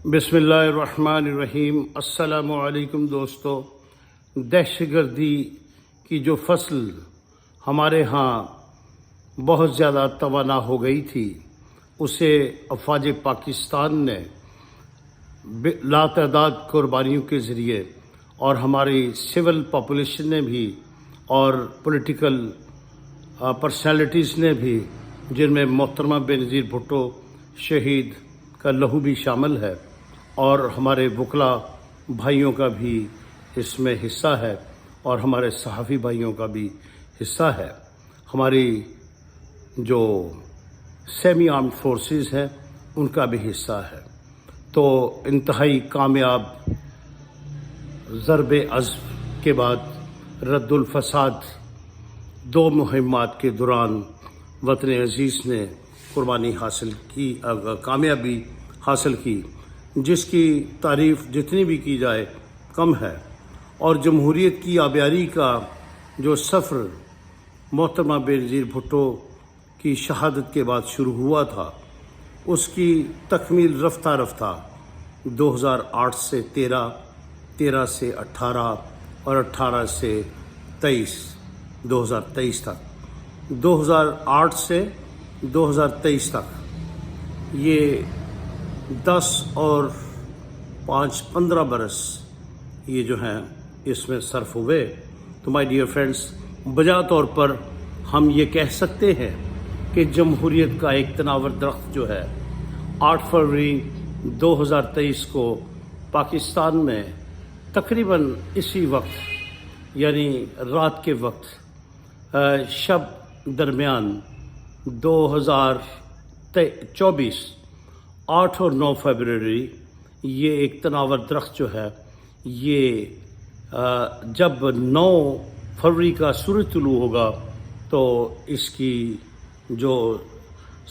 بسم اللہ الرحمن الرحیم۔ السلام علیکم دوستو۔ دہشت گردی کی جو فصل ہمارے ہاں بہت زیادہ توانا ہو گئی تھی، اسے افواج پاکستان نے لاتعداد قربانیوں کے ذریعے اور ہماری سول پاپولیشن نے بھی اور پولیٹیکل پرسنالٹیز نے بھی، جن میں محترمہ بینظیر بھٹو شہید کا لہو بھی شامل ہے اور ہمارے وکلا بھائیوں کا بھی اس میں حصہ ہے اور ہمارے صحافی بھائیوں کا بھی حصہ ہے، ہماری جو سیمی آرمڈ فورسز ہیں ان کا بھی حصہ ہے۔ تو انتہائی کامیاب ضرب عضب کے بعد رد الفساد 2 مہمات کے دوران وطن عزیز نے قربانی حاصل کی، کامیابی حاصل کی، جس کی تعریف جتنی بھی کی جائے کم ہے۔ اور جمہوریت کی آبیاری کا جو سفر محترمہ بینظیر بھٹو کی شہادت کے بعد شروع ہوا تھا، اس کی تکمیل رفتہ رفتہ 2008 سے 13، 13 سے 18 اور 18 سے 23، 2023 تک، 2008 سے 2023 تک یہ 10 اور 5 15 برس یہ جو ہیں اس میں صرف ہوئے۔ تو مائی ڈیئر فرینڈس، بجا طور پر ہم یہ کہہ سکتے ہیں کہ جمہوریت کا ایک تناور درخت جو ہے 8 فروری 2023 کو پاکستان میں تقریباً اسی وقت، یعنی رات کے وقت، شب درمیان 2024 8 اور 9 فروری، یہ ایک تناور درخت جو ہے، یہ جب 9 فروری کا سورج طلوع ہوگا تو اس کی جو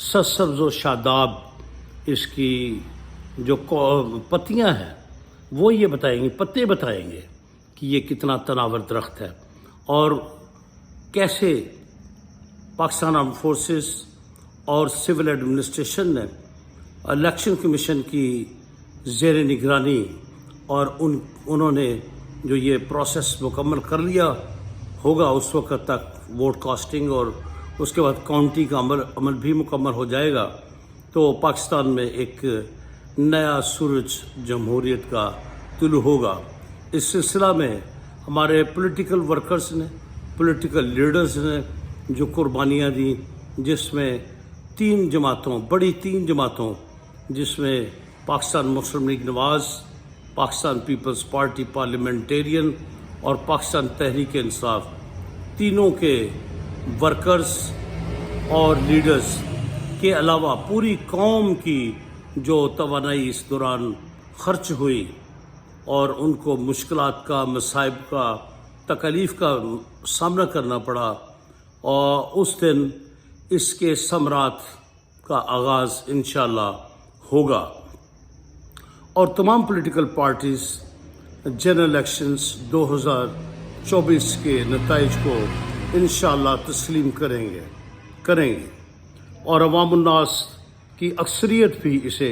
سرسبز و شاداب اس کی جو پتیاں ہیں وہ یہ بتائیں گے، پتے بتائیں گے کہ یہ کتنا تناور درخت ہے، اور کیسے پاکستان آرم فورسز اور سول ایڈمنسٹریشن نے الیکشن کمیشن کی زیر نگرانی اور انہوں نے جو یہ پروسیس مکمل کر لیا ہوگا، اس وقت تک ووٹ کاسٹنگ اور اس کے بعد کاؤنٹی کا عمل بھی مکمل ہو جائے گا، تو پاکستان میں ایک نیا سورج جمہوریت کا طلوع ہوگا۔ اس سلسلہ میں ہمارے پولیٹیکل ورکرز نے، پولیٹیکل لیڈرز نے جو قربانیاں دیں، جس میں 3 جماعتوں، بڑی 3 جماعتوں، جس میں پاکستان مسلم لیگ نواز، پاکستان پیپلز پارٹی پارلیمنٹیرین اور پاکستان تحریک انصاف، تینوں کے ورکرز اور لیڈرز کے علاوہ پوری قوم کی جو توانائی اس دوران خرچ ہوئی اور ان کو مشکلات کا، مصائب کا، تکالیف کا سامنا کرنا پڑا، اور اس دن اس کے ثمرات کا آغاز انشاءاللہ ہوگا۔ اور تمام پولیٹیکل پارٹیز جنرل الیکشنز 2024 کے نتائج کو انشاءاللہ تسلیم کریں گے اور عوام الناس کی اکثریت بھی اسے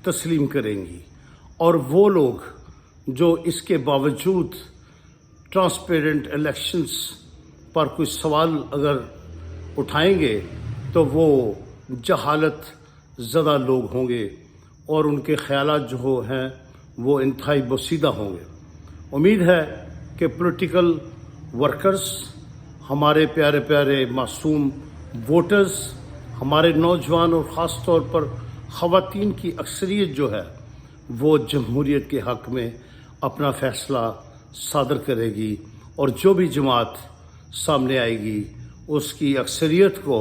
تسلیم کریں گی، اور وہ لوگ جو اس کے باوجود ٹرانسپیرنٹ الیکشنز پر کوئی سوال اگر اٹھائیں گے تو وہ جہالت زدہ لوگ ہوں گے اور ان کے خیالات جو ہیں وہ انتہائی بوسیدہ ہوں گے۔ امید ہے کہ پولیٹیکل ورکرز، ہمارے پیارے پیارے معصوم ووٹرز، ہمارے نوجوان اور خاص طور پر خواتین کی اکثریت جو ہے وہ جمہوریت کے حق میں اپنا فیصلہ صادر کرے گی، اور جو بھی جماعت سامنے آئے گی اس کی اکثریت کو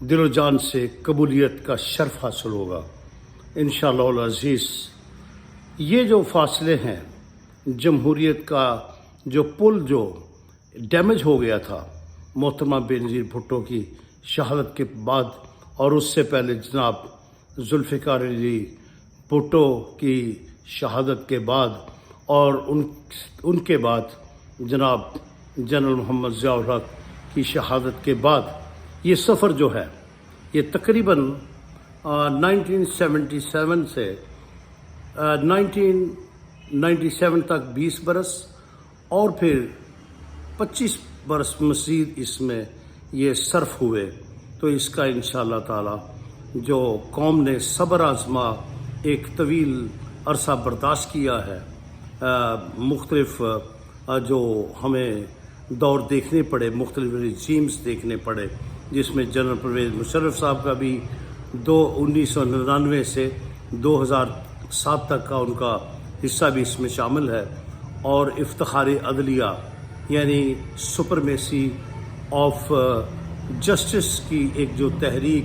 دل و جان سے قبولیت کا شرف حاصل ہوگا انشاءاللہ العزیز۔ یہ جو فاصلے ہیں، جمہوریت کا جو پل جو ڈیمیج ہو گیا تھا محترمہ بینظیر بھٹو کی شہادت کے بعد، اور اس سے پہلے جناب ذوالفقار علی بھٹو کی شہادت کے بعد، اور ان کے بعد جناب جنرل محمد ضیاء الحق کی شہادت کے بعد، یہ سفر جو ہے یہ تقریباً 1977 سے 1997 तक 20 बरस और फिर 25 बरस मज़ीद इसमें ये सर्फ हुए। तो इसका इंशाअल्लाह ताला जो कौम ने सब्र आज़मा एक तवील अरसा बर्दाश्त किया है, मुख्तलिफ जो हमें दौर देखने पड़े, मुख्तलिफ रिजीम्स देखने पड़े, जिसमें जनरल परवेज़ मुशर्रफ साहब का भी 1999 से 2007 तक का उनका हिस्सा भी इसमें शामिल है, और इफ्तिखार अदलिया यानी सुपरमेसी ऑफ जस्टिस की एक जो तहरीक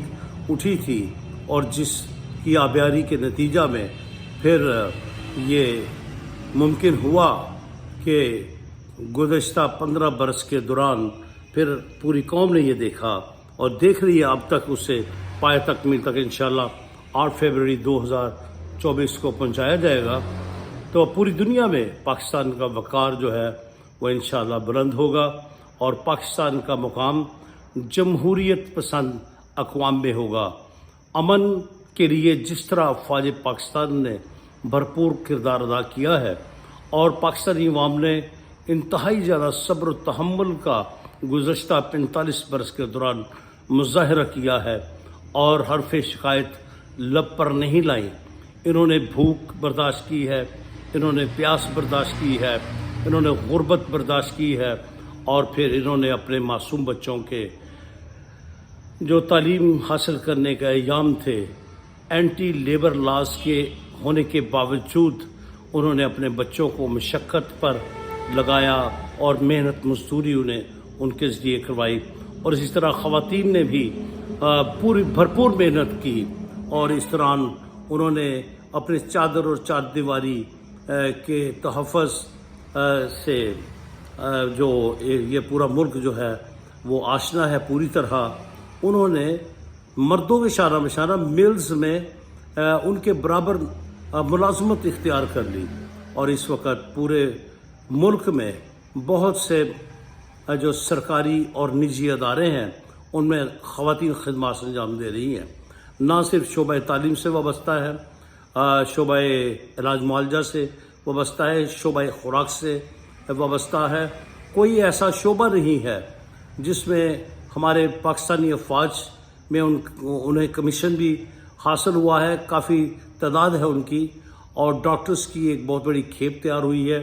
उठी थी और जिसकी आबियारी के नतीजा में फिर ये मुमकिन हुआ कि गुज़श्ता 15 बरस के दौरान फिर पूरी कौम ने ये देखा और देख रही है अब तक, उसे पाए तकमील तक इंशाअल्लाह 8 फरवरी 2024 को पहुंचाया जाएगा। तो पूरी दुनिया में पाकिस्तान का वक़ार जो है वो इंशाअल्लाह बुलंद होगा और पाकिस्तान का मुकाम जमहूरियत पसंद अक़वाम में होगा। अमन के लिए जिस तरह फ़ौज पाकिस्तान ने भरपूर किरदार अदा किया है और पाकिस्तानी अवाम ने इंतहाई ज़्यादा सब्र व तहम्मुल का गुज़श्ता 45 बरस के दौरान मुज़ाहरा किया है और हरफ शिकायत लब पर नहीं लाई। इन्होंने भूख बर्दाश्त की है, इन्होंने प्यास बर्दाश्त की है, इन्होंने गुर्बत बर्दाश्त की है और फिर इन्होंने अपने मासूम बच्चों के जो तालीम हासिल करने का अयाम थे, एंटी लेबर लॉज के होने के बावजूद उन्होंने अपने बच्चों को मशक्क़त पर लगाया और मेहनत मजदूरी उन्हें उनके ज़रिए करवाई। और इसी तरह ख़वातीन ने भी पूरी भरपूर मेहनत की और इस दौरान उन्होंने अपने चादर और चारदीवारी के तहफ़्फ़ुज़ से जो ये पूरा मुल्क जो है वो आशना है पूरी तरह। उन्होंने मर्दों के शाना बशाना मिल्स में उनके बराबर मुलाजमत इख्तियार कर ली और इस वक्त पूरे मुल्क में बहुत से जो सरकारी और निजी अदारे हैं उनमें ख़वातीन खिदमत अंजाम दे रही हैं। ना सिर्फ शोबा तालीम से वाबस्ता है, शोबा इलाज मुआलजा से वाबस्ता है, शोबा खुराक से वाबस्ता है। कोई ऐसा शोबा नहीं है जिसमें हमारे पाकिस्तानी अफवाज में उन्हें कमीशन भी हासिल हुआ है, काफ़ी तादाद है उनकी, और डॉक्टर्स की एक बहुत बड़ी खेप तैयार हुई है।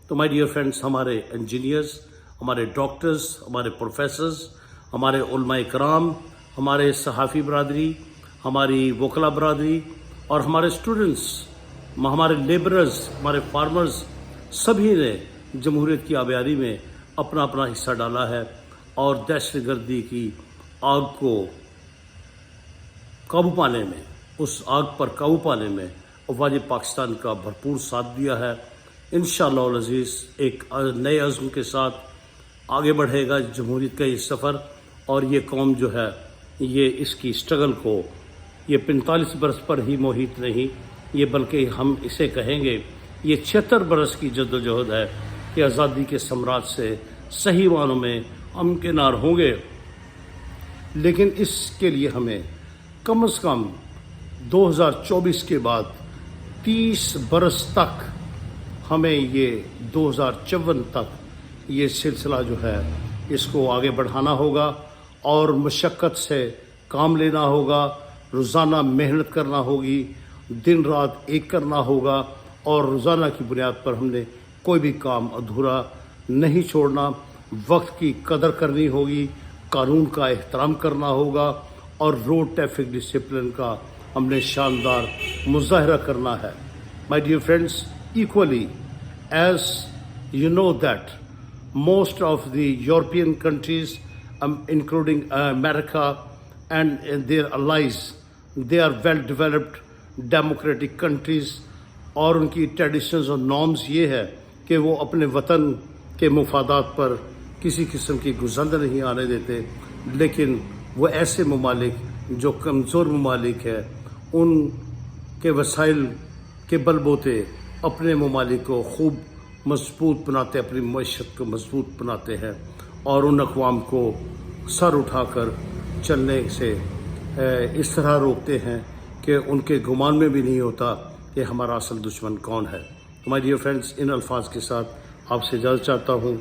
तो माय डियर फ्रेंड्स, हमारे इंजीनियर्स, हमारे डॉक्टर्स, हमारे प्रोफेसर्स, हमारे उलमाए कराम, हमारे सहाफ़ी बरादरी, हमारी वकला बरादरी और हमारे स्टूडेंट्स, हमारे लेबरर्स, हमारे फार्मर्स, सभी ने जमहूरियत की आबियारी में अपना अपना हिस्सा डाला है और दहशतगर्दी की आग को काबू पाने में, उस आग पर काबू पाने में अफ़वाज पाकिस्तान का भरपूर साथ दिया है। इंशाअल्लाह अज़ीज़ एक नए अज़्म के साथ आगे बढ़ेगा जमहूरियत का ये सफ़र, और ये कौम जो है ये इसकी स्ट्रगल को ये 45 बरस पर ही मोहित नहीं, ये बल्कि हम इसे कहेंगे ये 76 बरस की जद्दोजहद है कि आज़ादी के सम्राट से सही मानों में हमकिनार होंगे। लेकिन इसके लिए हमें कम से कम 2024 के बाद 30 बरस तक हमें ये 2054 तक ये सिलसिला जो है इसको आगे बढ़ाना होगा और मशक्क़त से काम लेना होगा, रोज़ाना मेहनत करना होगी, दिन रात एक करना होगा और रोज़ाना की बुनियाद पर हमने कोई भी काम अधूरा नहीं छोड़ना। वक्त की कदर करनी होगी, कानून का एहतराम करना होगा और रोड ट्रैफिक डिसिप्लिन का हमने शानदार मुज़ाहरा करना है। My dear friends, equally as you know that most of the European countries, including America and their allies, they are well developed democratic countries और उनकी ट्रेडिशंस और नॉर्म्स ये है कि वो अपने वतन के मुफादात पर किसी किस्म की गुज़ंद नहीं आने देते। लेकिन वो ऐसे ममालिक जो कमज़ोर ममालिक है उनके वसाइल के बलबूते अपने ममालिक को खूब मजबूत बनाते, अपनी मईशत को मजबूत बनाते हैं और उन अक़वाम को सर उठाकर चलने से इस तरह रोकते हैं कि उनके गुमान में भी नहीं होता کہ ہمارا اصل دشمن کون ہے. تو مائی ڈیئر فرینڈس، ان الفاظ کے ساتھ آپ سے اجازت چاہتا ہوں.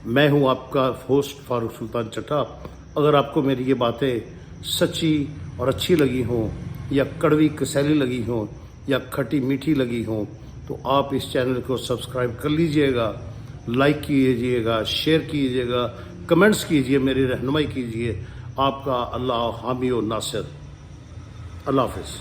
میں ہوں آپ کا ہوسٹ فاروق سلطان چٹھا. اگر آپ کو میری یہ باتیں سچی اور اچھی لگی ہوں، یا کڑوی کسیلی لگی ہوں، یا کھٹی میٹھی لگی ہوں، تو آپ اس چینل کو سبسکرائب کر لیجئے گا، لائک کیجئے گا، شیئر کیجئے گا، کمنٹس کیجئے، میری رہنمائی کیجئے. آپ کا اللہ حامی و ناصر. اللہ حافظ.